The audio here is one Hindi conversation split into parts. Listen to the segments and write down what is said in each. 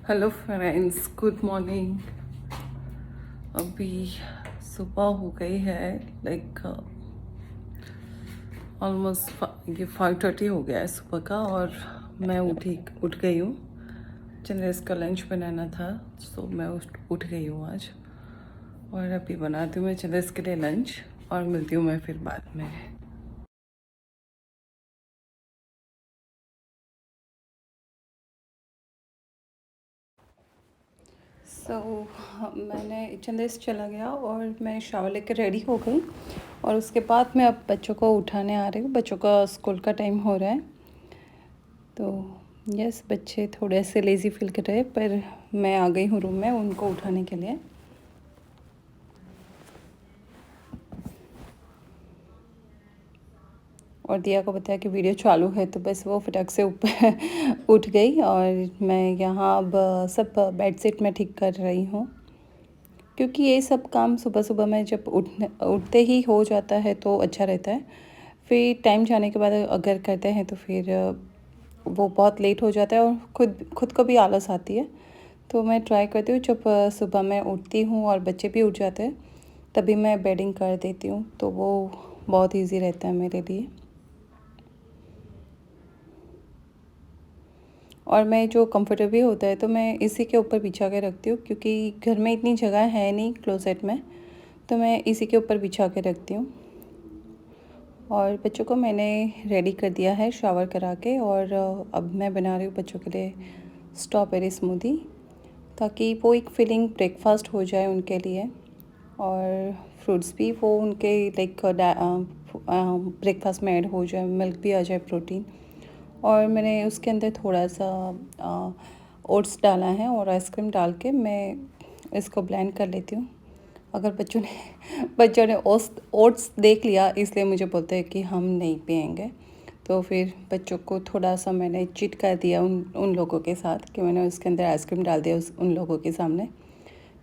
Hello friends, good morning. अभी सुबह हो गई है, लाइक ऑलमोस्ट ये 5:30 हो गया है सुबह का। और मैं उठ गई हूँ। चंद्रेश का लंच बनाना था, तो मैं उठ गई हूँ आज। और अभी बनाती हूँ मैं चंद्रेश के लिए लंच, और मिलती हूँ मैं फिर बाद में। मैंने चंदेश चला गया और मैं शावर लेकर रेडी हो गई। और उसके बाद मैं अब बच्चों को उठाने आ रही हूँ। बच्चों का स्कूल का टाइम हो रहा है, तो यस, बच्चे थोड़े से लेज़ी फील कर रहे हैं, पर मैं आ गई हूँ रूम में उनको उठाने के लिए। और दिया को बताया कि वीडियो चालू है, तो बस वो फटाक से ऊपर उठ गई। और मैं यहाँ अब सब बेड शीट में ठीक कर रही हूँ, क्योंकि ये सब काम सुबह सुबह में जब उठते ही हो जाता है तो अच्छा रहता है। फिर टाइम जाने के बाद अगर करते हैं तो फिर वो बहुत लेट हो जाता है और खुद को भी आलस आती है। तो मैं ट्राई करती हूँ जब सुबह मैं उठती हूँ और बच्चे भी उठ जाते हैं, तभी मैं बेडिंग कर देती हूँ, तो वो बहुत इजी रहता है मेरे लिए। और मैं जो कंफर्टेबल होता है तो मैं इसी के ऊपर बिछा के रखती हूँ, क्योंकि घर में इतनी जगह है नहीं क्लोसेट में, तो मैं इसी के ऊपर बिछा के रखती हूँ। और बच्चों को मैंने रेडी कर दिया है शावर करा के। और अब मैं बना रही हूँ बच्चों के लिए स्ट्रॉबेरी स्मूदी, ताकि वो एक फीलिंग ब्रेकफास्ट हो जाए उनके लिए। और फ्रूट्स भी वो उनके लाइक ब्रेकफास्ट में ऐड हो जाए, मिल्क भी आ जाए, प्रोटीन। और मैंने उसके अंदर थोड़ा सा ओट्स डाला है, और आइसक्रीम डाल के मैं इसको ब्लेंड कर लेती हूँ। अगर बच्चों ने ओट्स देख लिया, इसलिए मुझे बोलते हैं कि हम नहीं पियेंगे। तो फिर बच्चों को थोड़ा सा मैंने चिट कर दिया उन लोगों के साथ, कि मैंने उसके अंदर आइसक्रीम डाल दिया उन लोगों के सामने।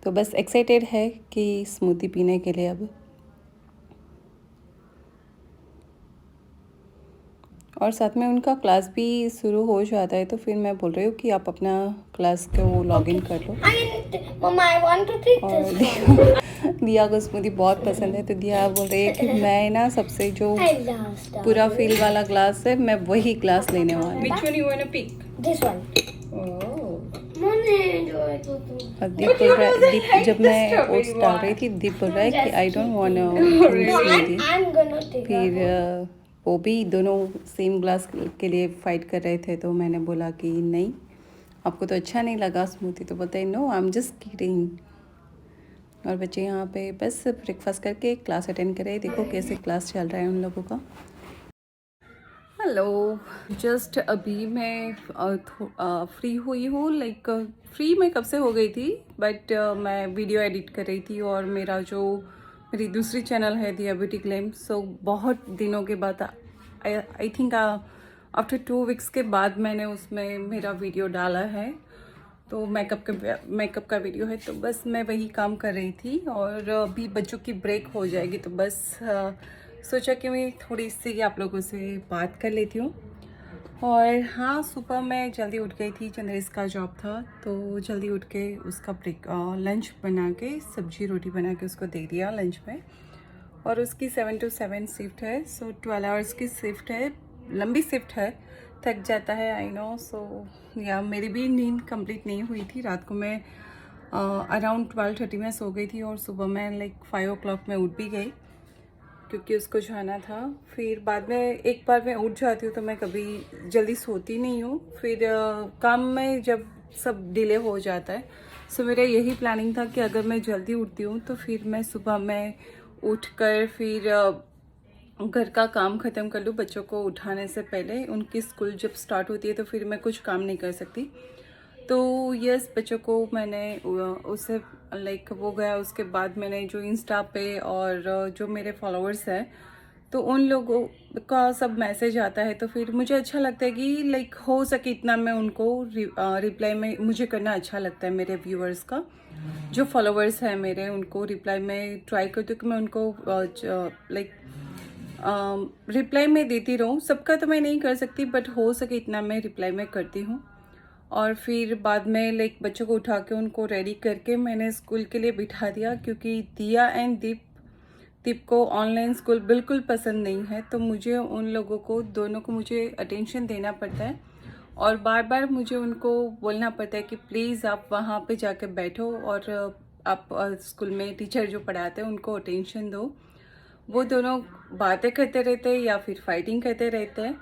तो बस एक्साइटेड है कि स्मूदी पीने के लिए अब। और साथ में उनका क्लास भी शुरू हो जाता है, तो फिर मैं बोल रही हूँ कि आप अपना क्लास को वो लॉगिन कर लो। और दिया को स्मूदी बहुत पसंद है, तो दिया बोल रही है कि मैं ना सबसे जो पूरा फील वाला ग्लास है, मैं वही ग्लास लेने वाली हूँ। Which one you wanna pick? This one. और दीप बोल रहा है, जब मैं ओट्स डाल रही थी, दीप बोल रहा है कि I don't want smoothie. I'm gonna take फिर वो भी दोनों सेम ग्लास के लिए फाइट कर रहे थे, तो मैंने बोला कि नहीं, आपको तो अच्छा नहीं लगा स्मूदी, तो बोलते हैं no, I am just kidding. और बच्चे यहाँ पे बस ब्रेकफास्ट करके क्लास अटेंड कर रहे हैं। देखो कैसे क्लास चल रहा है उन लोगों का। हेलो, जस्ट अभी मैं फ्री हुई हूँ। लाइक फ्री मैं कब से हो गई थी, बट मैं वीडियो एडिट कर रही थी। और मेरी दूसरी चैनल है दिया ब्यूटी ग्लैम, सो बहुत दिनों के बाद, आई थिंक आफ्टर 2 वीक्स के बाद मैंने उसमें मेरा वीडियो डाला है। तो मेकअप का वीडियो है, तो बस मैं वही काम कर रही थी। और अभी बच्चों की ब्रेक हो जाएगी, तो बस सोचा कि मैं थोड़ी सी आप लोगों से बात कर लेती हूँ। और हाँ, सुबह मैं जल्दी उठ गई थी, चंद्रेश का जॉब था, तो जल्दी उठ के उसका लंच बना के, सब्जी रोटी बना के उसको दे दिया लंच में। और उसकी 7 to 7 शिफ्ट है, सो 12 आवर्स की शिफ्ट है, लंबी शिफ्ट है, थक जाता है, आई नो। सो या मेरी भी नींद कंप्लीट नहीं हुई थी रात को। मैं अराउंड 12:30 में सो गई थी, और सुबह मैं लाइक 5 o'clock में उठ भी गई, क्योंकि उसको जाना था। फिर बाद में एक बार मैं उठ जाती हूँ, तो मैं कभी जल्दी सोती नहीं हूँ। फिर काम में जब सब डिले हो जाता है, सो मेरा यही प्लानिंग था कि अगर मैं जल्दी उठती हूँ, तो फिर मैं सुबह में उठकर फिर घर का काम ख़त्म कर लूँ। बच्चों को उठाने से पहले, उनकी स्कूल जब स्टार्ट होती है, तो फिर मैं कुछ काम नहीं कर सकती। तो यस, बच्चों को मैंने उससे लाइक वो गया, उसके बाद मैंने जो इंस्टा पे और जो मेरे फॉलोअर्स हैं, तो उन लोगों का सब मैसेज आता है, तो फिर मुझे अच्छा लगता है कि लाइक हो सके इतना मैं उनको रिप्लाई में मुझे करना अच्छा लगता है। मेरे व्यूअर्स का जो फॉलोअर्स हैं मेरे, उनको रिप्लाई में ट्राई करती हूँ कि मैं उनको लाइक रिप्लाई में देती रहूँ। सबका तो मैं नहीं कर सकती, बट हो सके इतना मैं रिप्लाई में करती हूँ। और फिर बाद में लाइक बच्चों को उठा के उनको रेडी करके मैंने स्कूल के लिए बिठा दिया, क्योंकि दिया एंड दीप को ऑनलाइन स्कूल बिल्कुल पसंद नहीं है। तो मुझे उन लोगों को दोनों को मुझे अटेंशन देना पड़ता है और बार बार मुझे उनको बोलना पड़ता है कि प्लीज़ आप वहाँ पे जाके बैठो और आप स्कूल में टीचर जो पढ़ाते हैं उनको अटेंशन दो। वो दोनों बातें करते रहते हैं या फिर फाइटिंग करते रहते हैं।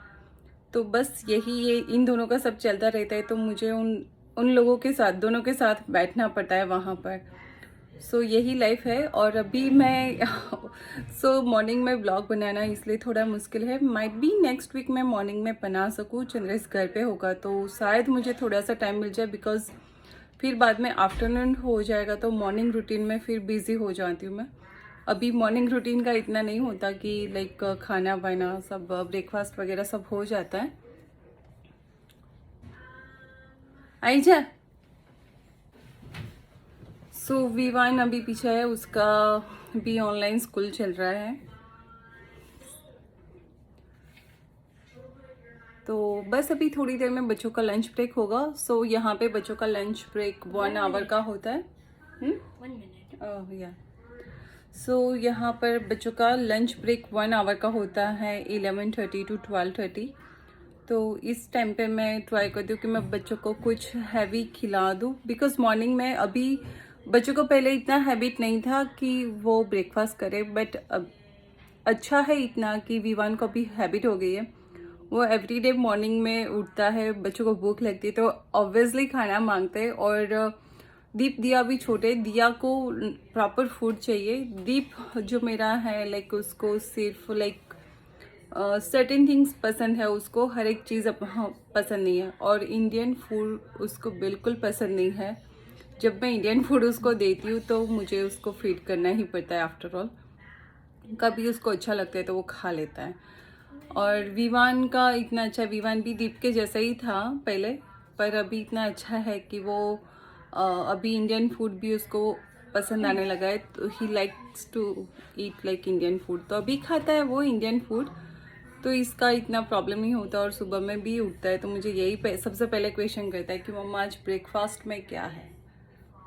तो बस ये इन दोनों का सब चलता रहता है। तो मुझे उन लोगों के साथ, दोनों के साथ बैठना पड़ता है वहाँ पर। सो यही लाइफ है। और अभी मैं मॉर्निंग में ब्लॉग बनाना इसलिए थोड़ा मुश्किल है। माइट बी नेक्स्ट वीक मैं मॉर्निंग में बना सकूँ, चंद्रेश घर पे होगा तो शायद मुझे थोड़ा सा टाइम मिल जाए, बिकॉज फिर बाद में आफ्टरनून हो जाएगा तो मॉर्निंग रूटीन में फिर बिज़ी हो जाती हूँ मैं। अभी मॉर्निंग रूटीन का इतना नहीं होता कि लाइक खाना वाना सब, ब्रेकफास्ट वगैरह सब हो जाता है। आई जा। सो विवान अभी पीछे है, उसका भी ऑनलाइन स्कूल चल रहा है। तो बस अभी थोड़ी देर में बच्चों का लंच ब्रेक होगा। सो यहाँ पे बच्चों का लंच ब्रेक 1 आवर का होता है। 1 minute। या सो यहाँ पर बच्चों का लंच ब्रेक 1 आवर का होता है, 11:30 to 12:30। तो इस टाइम पे मैं ट्राई करती हूँ कि मैं बच्चों को कुछ हैवी खिला दूँ, बिकॉज मॉर्निंग में अभी बच्चों को पहले इतना हैबिट नहीं था कि वो ब्रेकफास्ट करे, बट अब अच्छा है इतना कि विवान को भी हैबिट हो गई है। वो एवरीडे मॉर्निंग में उठता है, बच्चों को भूख लगती है तो ऑब्वियसली खाना मांगते हैं। और दीप दिया भी छोटे, दिया को प्रॉपर फूड चाहिए। दीप जो मेरा है लाइक उसको सिर्फ लाइक सर्टेन थिंग्स पसंद है, उसको हर एक चीज़ पसंद नहीं है। और इंडियन फूड उसको बिल्कुल पसंद नहीं है। जब मैं इंडियन फूड उसको देती हूँ तो मुझे उसको फीड करना ही पड़ता है आफ्टर ऑल। कभी उसको अच्छा लगता है तो वो खा लेता है। और विवान का इतना अच्छा, विवान भी दीप के जैसा ही था पहले, पर अभी इतना अच्छा है कि वो अभी इंडियन फूड भी उसको पसंद आने लगा है। तो he likes to eat like Indian food, तो अभी खाता है वो इंडियन फूड। तो इसका इतना प्रॉब्लम नहीं होता। और सुबह में भी उठता है तो मुझे यही सबसे पहले क्वेश्चन करता है कि मम्मा आज ब्रेकफास्ट में क्या है।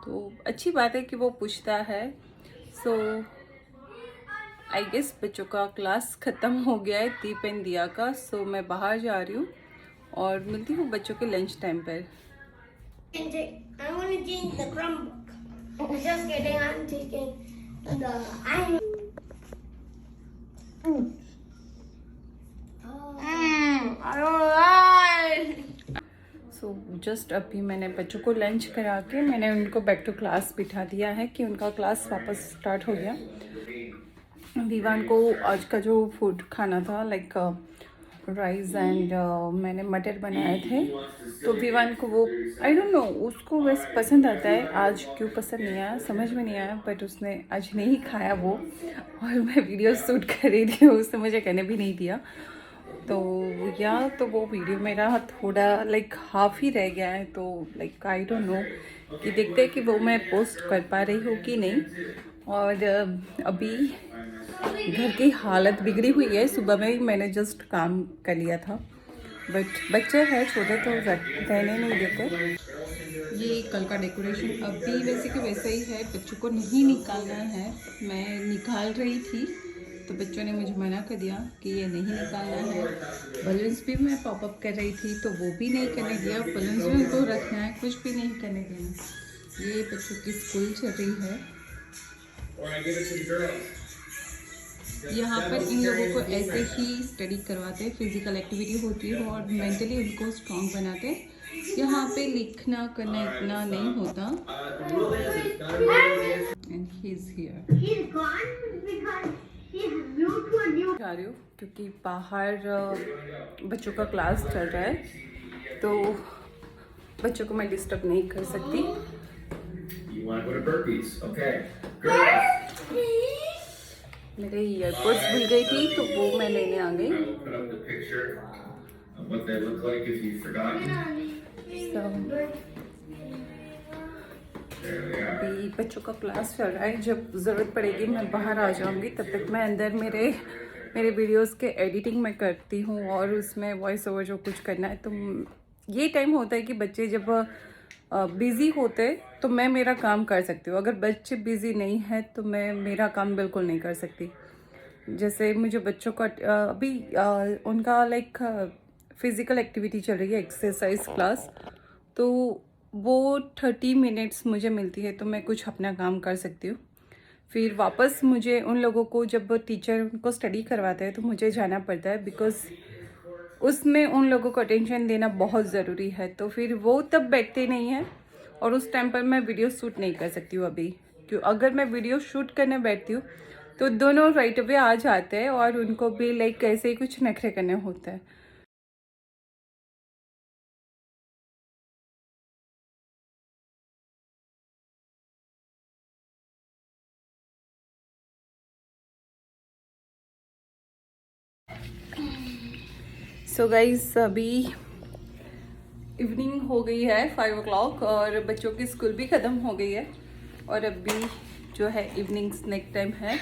तो अच्छी बात है कि वो पूछता है। सो आई गेस बच्चों का क्लास ख़त्म हो गया है, दीप एंड दिया का। सो मैं बाहर जा रही हूँ और मिलती हूँ बच्चों के लंच टाइम पर। I want to change the Chromebook. Just kidding, I'm taking the. I don't like. So just अभी मैंने बच्चों को लंच करा के मैंने उनको बैक टू क्लास बिठा दिया है कि उनका क्लास वापस स्टार्ट हो गया। विवान को आज का जो फूड खाना था लाइक राइस एंड मैंने मटर बनाए थे, तो विवान को वो आई डोंट नो उसको वैसे पसंद आता है। आज क्यों पसंद नहीं आया समझ में नहीं आया, बट उसने आज नहीं खाया वो। और मैं वीडियो शूट कर रही थी, उसने मुझे कहने भी नहीं दिया। तो तो वो वीडियो मेरा थोड़ा लाइक हाफ ही रह गया है। तो लाइक आई डोंट नो कि देखते हैं कि वो मैं पोस्ट कर पा रही हूँ कि नहीं। और अभी घर की हालत बिगड़ी हुई है। सुबह में ही मैंने जस्ट काम कर लिया था, बट बच्चे हैं छोटे तो रहने नहीं देते। ये कल का डेकोरेशन अभी वैसे कि वैसे ही है, बच्चों को नहीं निकालना है। मैं निकाल रही थी तो बच्चों ने मुझे मना कर दिया कि ये नहीं निकालना है। बलून्स भी मैं पॉपअप कर रही थी तो वो भी नहीं करने दिया। बलून्स भी उनको रखना है, कुछ भी नहीं करने देना। ये बच्चों की स्कूल चल रही है। यहाँ पर इन लोगों को ऐसे ही स्टडी करवाते, फिजिकल एक्टिविटी होती है और मेंटली उनको स्ट्रॉन्ग बनाते। यहाँ पे लिखना करना इतना नहीं होता। And he is here. जा रही हूँ क्योंकि बाहर बच्चों का क्लास चल रहा है तो बच्चों को मैं डिस्टर्ब नहीं कर सकती। मेरे ईयरपोड्स भूल गई थी तो वो मैं लेने आ गई। अभी बच्चों का क्लास चल रहा है, जब ज़रूरत पड़ेगी मैं बाहर आ जाऊंगी। तब तक मैं अंदर मेरे वीडियोस के एडिटिंग में करती हूँ और उसमें वॉइस ओवर जो कुछ करना है तो ये टाइम होता है कि बच्चे जब बिज़ी होते तो मैं मेरा काम कर सकती हूँ, अगर बच्चे बिज़ी नहीं है तो मैं मेरा काम बिल्कुल नहीं कर सकती। जैसे मुझे बच्चों का अभी उनका लाइक फिज़िकल एक्टिविटी चल रही है, एक्सरसाइज क्लास, तो वो 30 मिनट्स मुझे मिलती है तो मैं कुछ अपना काम कर सकती हूँ। फिर वापस मुझे उन लोगों को जब टीचर उनको स्टडी करवाते हैं तो मुझे जाना पड़ता है, बिकॉज़ उसमें उन लोगों को अटेंशन देना बहुत ज़रूरी है। तो फिर वो तब बैठते नहीं हैं और उस टाइम पर मैं वीडियो शूट नहीं कर सकती हूँ अभी, क्यों अगर मैं वीडियो शूट करने बैठती हूँ तो दोनों राइट अवे आ जाते हैं और उनको भी लाइक कैसे ही कुछ नखरे करने होते हैं। सो गाइस अभी इवनिंग हो गई है 5 o'clock और बच्चों की स्कूल भी ख़त्म हो गई है और अभी जो है इवनिंग स्नैक टाइम है।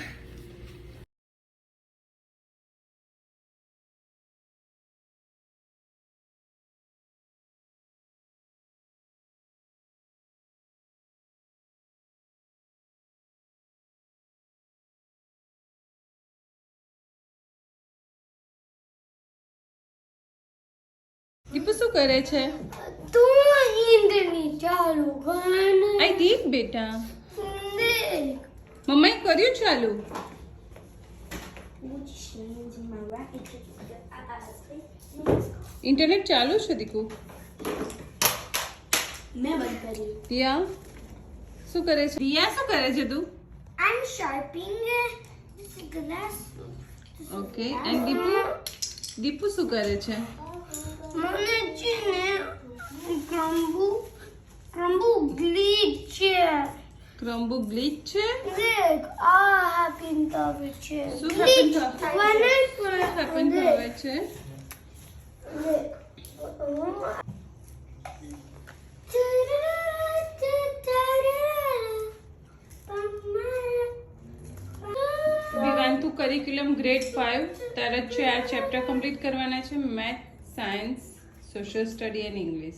દીપુ શું કરે છે? तू ઈંદની ચાલુ ગણ આઈ દીપ બેટા, દેખ મમ્માએ કર્યું ચાલુ? ઇન્ટરનેટ ચાલુ છે દીકુ? मैं बंद करी દિયા શું કરે છે? દિયા શું કરે છે તું? I'm sharpening this glass. Okay and Deepu શું કરે છે? મને છે ને ક્રમ્બુ ગ્લીચ છે. ક્રમ્બુ ગ્લિચ છે? દેખ આ હેપન થવે છે. શું હેપન થવે છે? દેખ વિવાન તું કરિક્યુલમ ગ્રેડ 5 તારા 4 ચેપ્ટર કમ્પ્લીટ કરવાના છે, math, science, social study and English.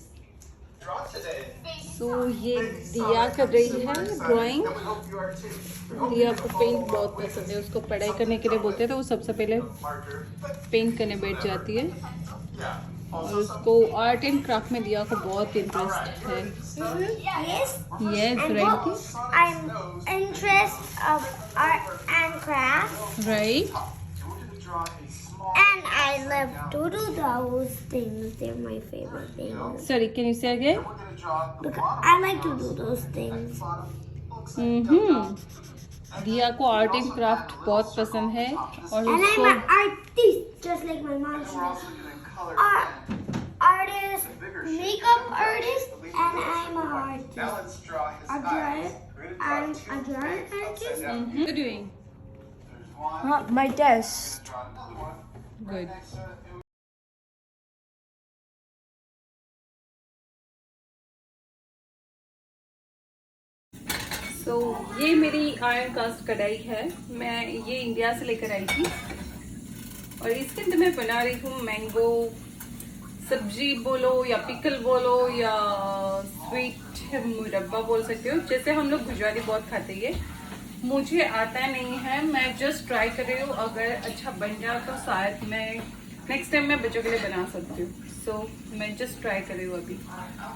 So ये दिया कर रही है ड्राइंग। दिया को पेंट बहुत पसंद है, उसको पढ़ाई करने के लिए बोलते हैं तो वो सबसे पहले पेंट करने बैठ जाती है और उसको आर्ट एंड क्राफ्ट में दिया को बहुत इंटरेस्ट है। Yes right, I'm interested of art and craft. Right. And I love to do those things. They're my favorite things. Sorry can you से again? Because I like to do those things. दिया को आर्ट एंड क्राफ्ट बहुत पसंद है और And उसको I'm an artist, just like my mom says. Artist, makeup artist, and I'm an artist. I'm a drawing artist. What are you doing? My test. Good. So, ये मेरी आयरन कास्ट कढ़ाई है, मैं ये इंडिया से लेकर आई थी और इसके अंदर मैं बना रही हूँ मैंगो सब्जी बोलो या पिकल बोलो या स्वीट मुरब्बा बोल सकते हो, जैसे हम लोग गुजराती बहुत खाते हैं। मुझे आता नहीं है, मैं जस्ट ट्राई कर रही हूँ, अगर अच्छा बन जाए तो शायद मैं नेक्स्ट टाइम मैं बच्चों के लिए बना सकती हूँ। सो मैं जस्ट ट्राई कर रही हूँ अभी,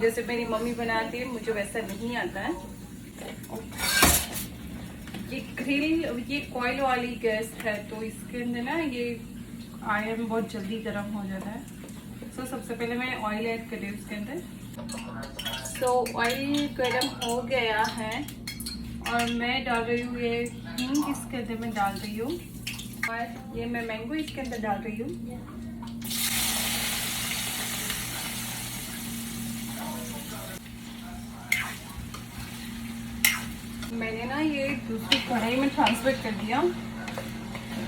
जैसे मेरी मम्मी बनाती है मुझे वैसा नहीं आता है। ये ग्रिल, ये कॉइल वाली गैस है तो इसके अंदर ना ये आयरन बहुत जल्दी गर्म हो जाता है। सो सबसे पहले मैं ऑयल ऐड कर रही हूँ उसके अंदर। सो ऑयल गर्म हो गया है और मैं डाल रही हूँ ये हींग, इसके अंदर मैं डाल रही हूँ और ये मैं मैंगो इसके अंदर डाल रही हूँ। मैंने ना ये दूसरी कढ़ाई में ट्रांसफर कर दिया,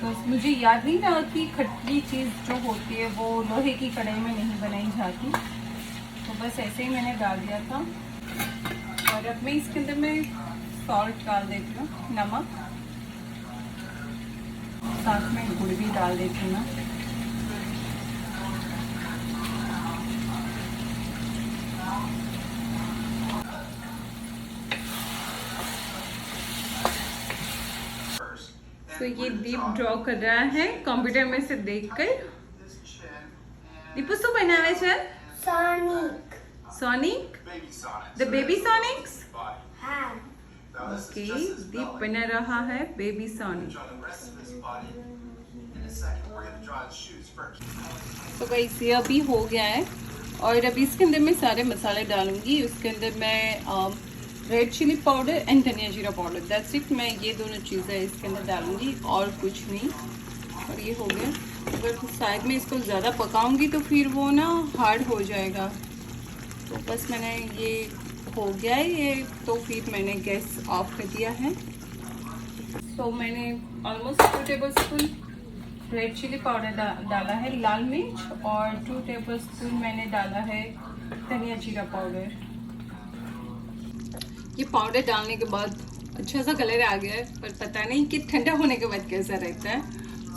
बस मुझे याद नहीं रहा कि खट्टी चीज़ जो होती है वो लोहे की कढ़ाई में नहीं बनाई जाती, तो बस ऐसे ही मैंने डाल दिया था। और अब मैं इसके अंदर मैं सॉल्ट डाल देती हूँ, नमक, साथ में गुड़ भी डाल देती हूँ ना। तो ये दीप ड्रॉ कर रहा है कंप्यूटर में से देखकर। दीपू શું બનાવે છે? Sonic. Sonic, the baby Sonics. हाँ. ओके, दीप बना रहा है बेबी सोनिक। तो गाइस ये अभी हो गया है और अभी इसके अंदर मैं सारे मसाले डालूंगी। उसके अंदर मैं रेड चिली पाउडर एंड धनिया जीरा पाउडर, दैट्स इट। मैं ये दोनों चीज़ें इसके अंदर डालूंगी और कुछ नहीं। और ये हो गया। अगर शायद मैं इसको ज़्यादा पकाऊंगी तो फिर वो ना हार्ड हो जाएगा। तो बस मैंने ये हो गया है ये, तो फिर मैंने गैस ऑफ कर दिया है। तो मैंने almost 2 tablespoon red chili powder डाला है, लाल मिर्च, और 2 टेबलस्पून मैंने डाला है धनिया जीरा पाउडर। ये पाउडर डालने के बाद अच्छा सा कलर आ गया है, पर पता नहीं कि ठंडा होने के बाद कैसा रहता है।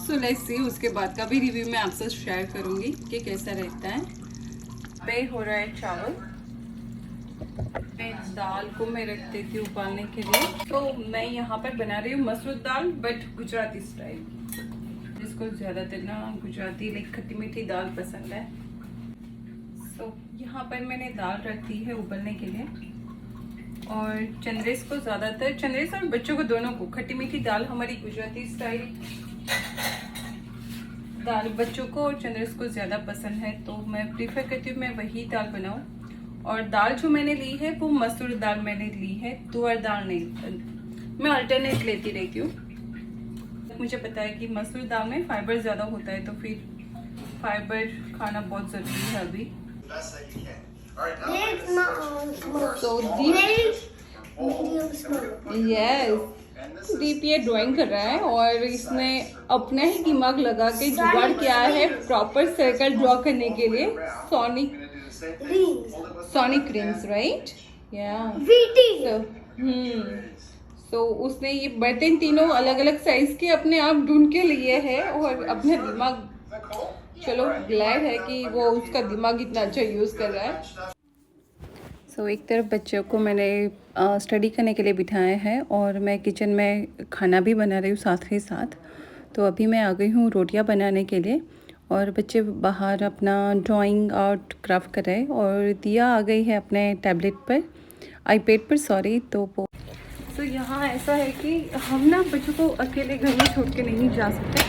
सो लेट्स सी, उसके बाद का भी रिव्यू मैं आपसे शेयर करूंगी कि कैसा रहता है। पे हो रहा है चावल, दाल को मैं रख देती हूँ उबालने के लिए। तो मैं यहाँ पर बना रही हूँ मसूर दाल, बट गुजराती स्टाइल, जिसको ज़्यादातर ना गुजराती लाइक खट्टी मीठी दाल पसंद है। सो यहाँ पर मैंने दाल रख दी है उबलने के लिए। और चंद्रेश को ज़्यादातर, चंद्रेश और बच्चों को दोनों को खट्टी मीठी दाल, हमारी गुजराती स्टाइल दाल बच्चों को और चंद्रेश को ज़्यादा पसंद है, तो मैं प्रीफर करती हूँ मैं वही दाल बनाऊँ। और दाल जो मैंने ली है वो मसूर दाल मैंने ली है, तुअर दाल नहीं। मैं अल्टरनेट लेती रहती हूँ। मुझे पता है कि मसूर दाल में फाइबर ज़्यादा होता है, तो फिर फाइबर खाना बहुत ज़रूरी है अभी। So दीप ये ड्राइंग कर रहा है और इसने अपना ही दिमाग लगा के जुगाड़ किया है प्रॉपर सर्कल ड्रॉ करने के लिए। Sonic rings, right? या तो उसने ये बर्तन तीनों अलग अलग साइज के अपने आप ढूंढ के लिए है और अपने दिमाग, चलो ग्लैड है कि वो उसका दिमाग इतना अच्छा यूज़ कर रहा है। सो एक तरफ बच्चों को मैंने स्टडी करने के लिए बिठाया है और मैं किचन में खाना भी बना रही हूँ साथ ही साथ। तो अभी मैं आ गई हूँ रोटियाँ बनाने के लिए और बच्चे बाहर अपना ड्राइंग आर्ट क्राफ्ट कर रहे हैं और दिया आ गई है अपने टैबलेट पर, आईपैड पर सॉरी। तो वो तो यहाँ ऐसा है कि हम ना बच्चों को अकेले घर में छोड़ के नहीं जा सकते,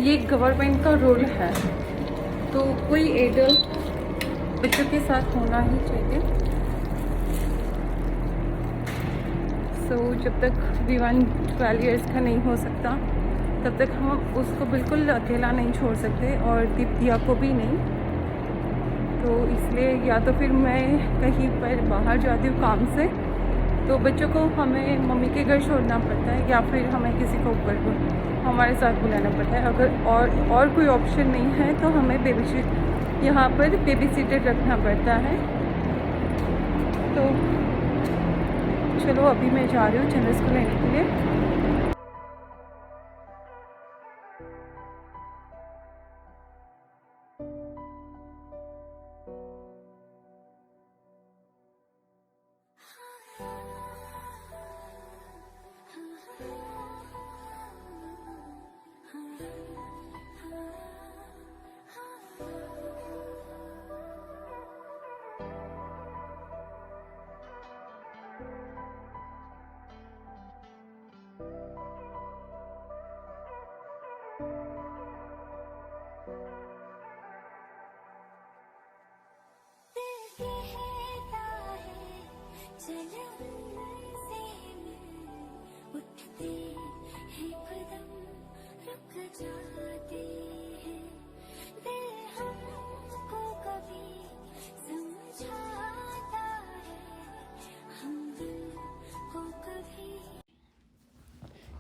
ये गवर्नमेंट का रूल है। तो कोई एडल्ट बच्चों के साथ होना ही चाहिए। तो जब तक V1 12 ईयर्स का नहीं हो सकता तब तक हम उसको बिल्कुल अकेला नहीं छोड़ सकते और दिया को भी नहीं। तो इसलिए या तो फिर मैं कहीं पर बाहर जाती हूँ काम से, तो बच्चों को हमें मम्मी के घर छोड़ना पड़ता है या फिर हमें किसी को ऊपर को हमारे साथ बुलाना पड़ता है। अगर और कोई ऑप्शन नहीं है तो हमें यहाँ पर बेबी सीटर रखना पड़ता है। तो चलो अभी मैं जा रही हूँ चंद्रेश को लेने के लिए।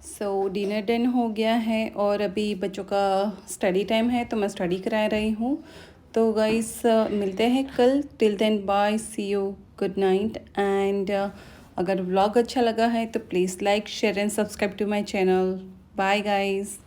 सो डिनर डन हो गया है और अभी बच्चों का स्टडी टाइम है, तो मैं स्टडी करा रही हूँ। तो गाइस मिलते हैं कल, till then bye, see you, good night. And अगर व्लॉग अच्छा लगा है तो please like share and subscribe to my channel. Bye guys.